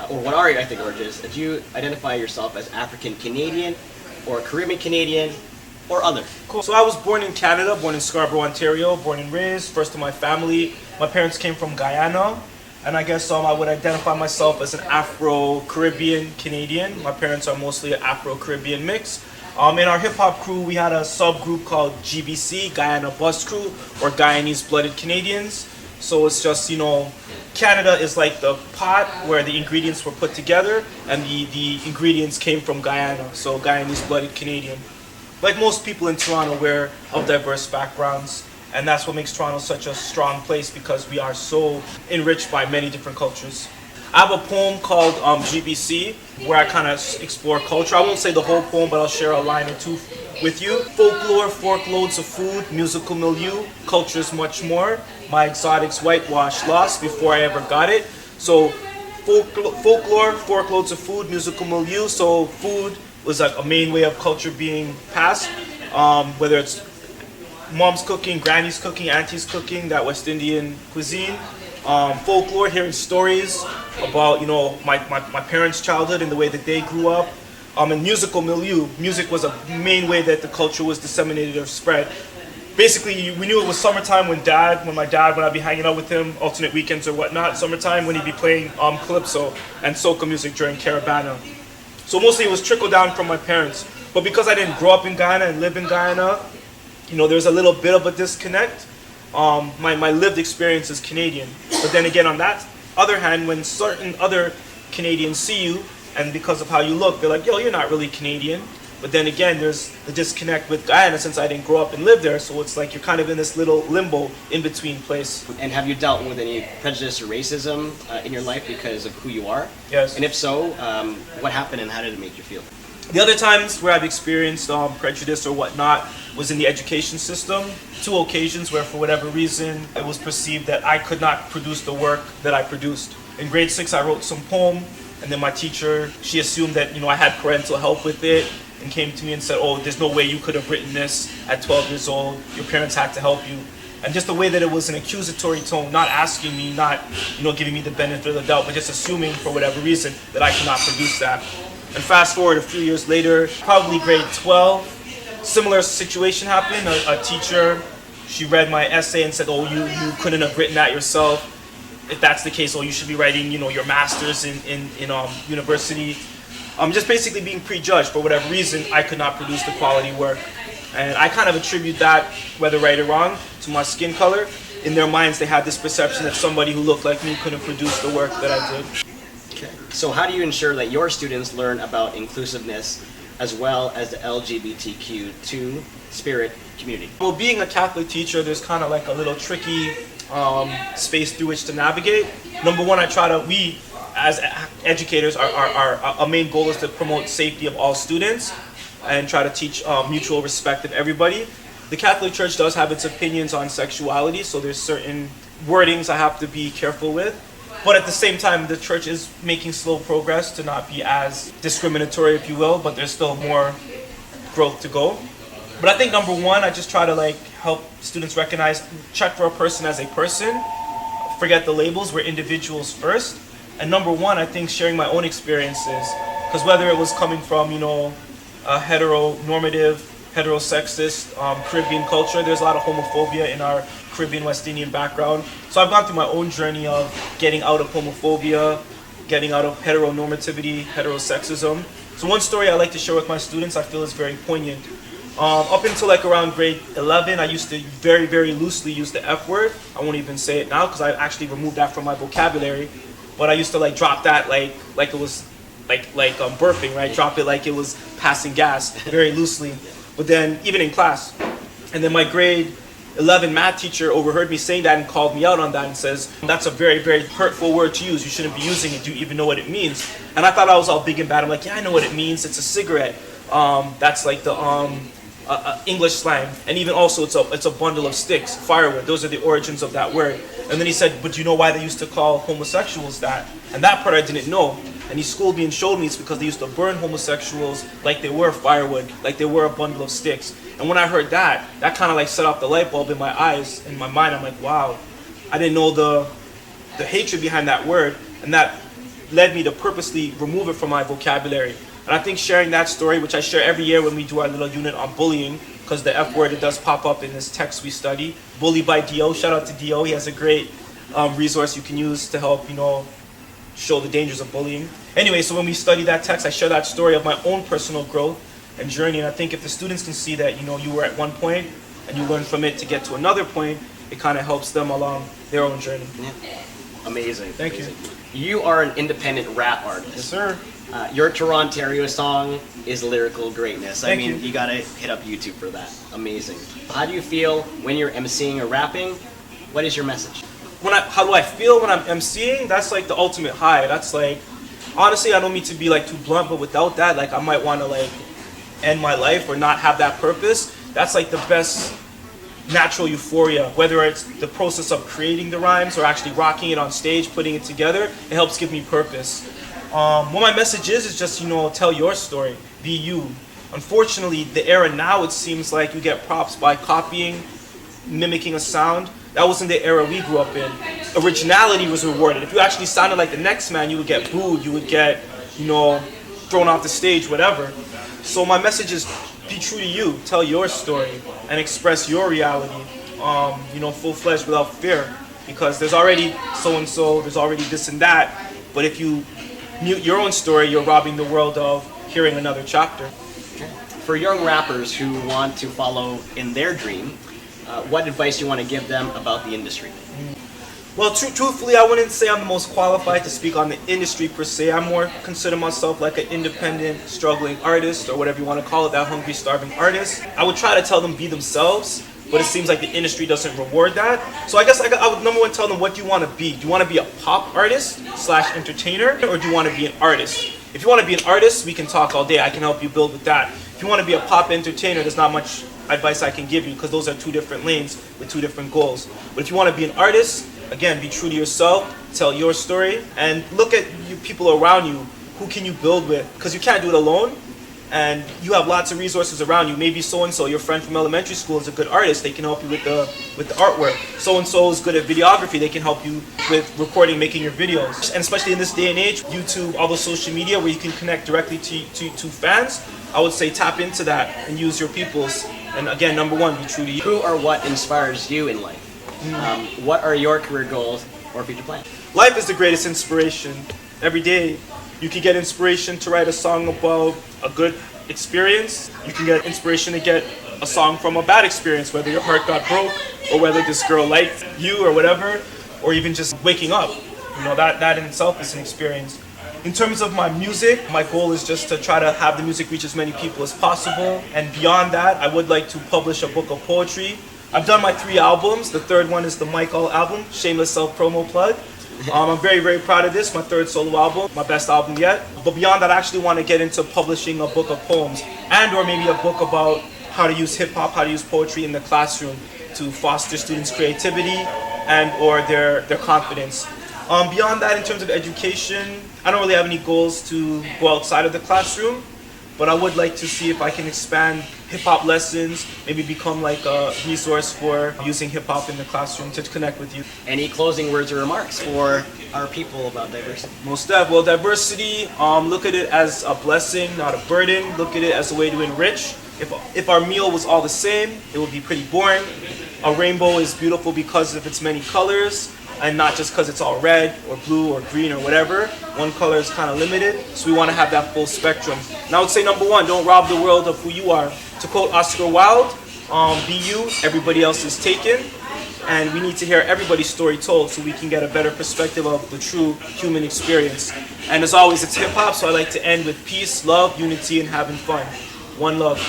or what are your ethnic origins? Do you identify yourself as African Canadian, or Caribbean Canadian, or other? Cool. So I was born in Canada, born in Scarborough, Ontario, born and raised, first in my family. My parents came from Guyana, and I guess I would identify myself as an Afro-Caribbean Canadian. My parents are mostly an Afro-Caribbean mix. In our hip-hop crew, we had a subgroup called GBC, Guyana Bus Crew, or Guyanese Blooded Canadians. So it's just, Canada is like the pot where the ingredients were put together, and the ingredients came from Guyana, so Guyanese Blooded Canadian. Like most people in Toronto, we're of diverse backgrounds, and that's what makes Toronto such a strong place, because we are so enriched by many different cultures. I have a poem called GBC, where I kind of explore culture. I won't say the whole poem, but I'll share a line or two with you. Folklore, fork loads of food, musical milieu, culture's much more. My exotics whitewash lost before I ever got it. So folklore, fork loads of food, musical milieu. So food was like a main way of culture being passed, whether it's mom's cooking, granny's cooking, auntie's cooking, that West Indian cuisine. Folklore, hearing stories about my parents' childhood and the way that they grew up. And musical milieu, music was a main way that the culture was disseminated or spread. Basically, we knew it was summertime when I'd be hanging out with him, alternate weekends or whatnot. Summertime when he'd be playing calypso and soca music during Caravana. So mostly it was trickle down from my parents. But because I didn't grow up in Guyana and live in Guyana, there's a little bit of a disconnect. My lived experience is Canadian. But then again, on that other hand, when certain other Canadians see you, and because of how you look, they're like, yo, you're not really Canadian. But then again, there's the disconnect with Guyana, since I didn't grow up and live there, so it's like you're kind of in this little limbo in-between place. And have you dealt with any prejudice or racism in your life because of who you are? Yes. And if so, what happened and how did it make you feel? The other times where I've experienced prejudice or whatnot was in the education system. 2 occasions where, for whatever reason, it was perceived that I could not produce the work that I produced. In grade 6, I wrote some poem, and then my teacher, she assumed that I had parental help with it, and came to me and said, oh, there's no way you could have written this at 12 years old. Your parents had to help you. And just the way that it was an accusatory tone, not asking me, not giving me the benefit of the doubt, but just assuming for whatever reason that I could not produce that. And fast forward a few years later, probably grade 12, similar situation happened. A teacher, she read my essay and said, oh, you couldn't have written that yourself. If that's the case, oh, you should be writing, your master's in university. Just basically being prejudged for whatever reason. I could not produce the quality work. And I kind of attribute that, whether right or wrong, to my skin color. In their minds, they had this perception that somebody who looked like me couldn't produce the work that I did. Okay. So how do you ensure that your students learn about inclusiveness as well as the LGBTQ2 spirit community? Well, being a Catholic teacher, there's kind of like a little tricky space through which to navigate. Number one, we as educators, our main goal is to promote safety of all students and try to teach mutual respect of everybody. The Catholic Church does have its opinions on sexuality, so there's certain wordings I have to be careful with. But at the same time, the church is making slow progress to not be as discriminatory, if you will, but there's still more growth to go. But I think number one, I just try to help students recognize, check for a person as a person, forget the labels, we're individuals first. And number one, I think sharing my own experiences, because whether it was coming from, a heteronormative, heterosexist Caribbean culture, there's a lot of homophobia in our Caribbean West Indian background. So I've gone through my own journey of getting out of homophobia, getting out of heteronormativity, heterosexism. So one story I like to share with my students I feel is very poignant. Up until around grade 11, I used to very, very loosely use the F word. I won't even say it now because I actually removed that from my vocabulary. But I used to drop that like it was burping, right? Drop it like it was passing gas, very loosely. But then even in class, and then my grade 11 math teacher overheard me saying that and called me out on that and says, that's a very, very hurtful word to use. You shouldn't be using it. Do you even know what it means? And I thought I was all big and bad. I'm like, yeah, I know what it means. It's a cigarette. That's like the English slang. And even also it's a bundle of sticks, firewood. Those are the origins of that word. And then he said, but do you know why they used to call homosexuals that? And that part I didn't know. And he schooled me and showed me it's because they used to burn homosexuals like they were firewood, like they were a bundle of sticks. And when I heard that kind of set off the light bulb in my eyes, in my mind. I'm like, wow, I didn't know the hatred behind that word. And that led me to purposely remove it from my vocabulary. And I think sharing that story, which I share every year when we do our little unit on bullying, because the F word, it does pop up in this text we study. Bully by Dio. Shout out to Dio. He has a great resource you can use to help, show the dangers of bullying. Anyway, so when we study that text, I share that story of my own personal growth and journey. And I think if the students can see that, you were at one point and you learn from it to get to another point, it kind of helps them along their own journey. Yeah. Amazing. Thank you. You are an independent rap artist. Yes, sir. Your Torontario song is lyrical greatness. Thank you. You gotta hit up YouTube for that. Amazing. How do you feel when you're emceeing or rapping? What is your message? How do I feel when I'm emceeing? That's like the ultimate high. That's like, honestly, I don't mean to be like too blunt, but without that, like I might want to like end my life or not have that purpose. That's like the best natural euphoria, whether it's the process of creating the rhymes or actually rocking it on stage, putting it together. It helps give me purpose. What my message is just, tell your story, be you. Unfortunately, the era now, it seems like you get props by copying, mimicking a sound. That wasn't the era we grew up in. Originality was rewarded. If you actually sounded like the next man, you would get booed, you would get, thrown off the stage, whatever. So my message is, be true to you, tell your story, and express your reality, full-fledged without fear. Because there's already so-and-so, there's already this and that, but if you mute your own story, you're robbing the world of hearing another chapter. For young rappers who want to follow in their dream, what advice do you want to give them about the industry? Well, truthfully, I wouldn't say I'm the most qualified to speak on the industry per se. I more consider myself like an independent, struggling artist, or whatever you want to call it, that hungry, starving artist. I would try to tell them be themselves, but it seems like the industry doesn't reward that. So I guess I would number one tell them, what do you want to be? Do you want to be a pop artist / entertainer, or do you want to be an artist? If you want to be an artist, we can talk all day. I can help you build with that. If you want to be a pop entertainer, there's not much advice I can give you, because those are two different lanes with two different goals. But if you want to be an artist, again, be true to yourself, tell your story, and look at you people around you. Who can you build with? Because you can't do it alone, and you have lots of resources around you. Maybe so-and-so, your friend from elementary school, is a good artist. They can help you with the artwork. So-and-so is good at videography. They can help you with recording, making your videos. And especially in this day and age, YouTube, all the social media where you can connect directly to fans, I would say tap into that and use your peoples. And again, number one, be true to you. Who or what inspires you in life? What are your career goals or future plans? Life is the greatest inspiration. Every day, you can get inspiration to write a song about a good experience. You can get inspiration to get a song from a bad experience, whether your heart got broke, or whether this girl liked you or whatever, or even just waking up. That in itself is an experience. In terms of my music, my goal is just to try to have the music reach as many people as possible. And beyond that, I would like to publish a book of poetry. I've done my 3 albums. The third one is the MikeAll album, shameless self-promo plug. I'm very, very proud of this, my 3rd solo album, my best album yet. But beyond that, I actually want to get into publishing a book of poems, and or maybe a book about how to use hip-hop, how to use poetry in the classroom to foster students' creativity and or their confidence. Beyond that, in terms of education, I don't really have any goals to go outside of the classroom, but I would like to see if I can expand hip-hop lessons, maybe become like a resource for using hip-hop in the classroom to connect with you. Any closing words or remarks for our people about diversity? Most definitely. Well, diversity, look at it as a blessing, not a burden. Look at it as a way to enrich. If our meal was all the same, it would be pretty boring. A rainbow is beautiful because of its many colors, and not just because it's all red or blue or green or whatever. One color is kind of limited, so we want to have that full spectrum. And I would say number one, don't rob the world of who you are. To quote Oscar Wilde, be you, everybody else is taken. And we need to hear everybody's story told so we can get a better perspective of the true human experience. And as always, it's hip hop, so I like to end with peace, love, unity, and having fun. One love.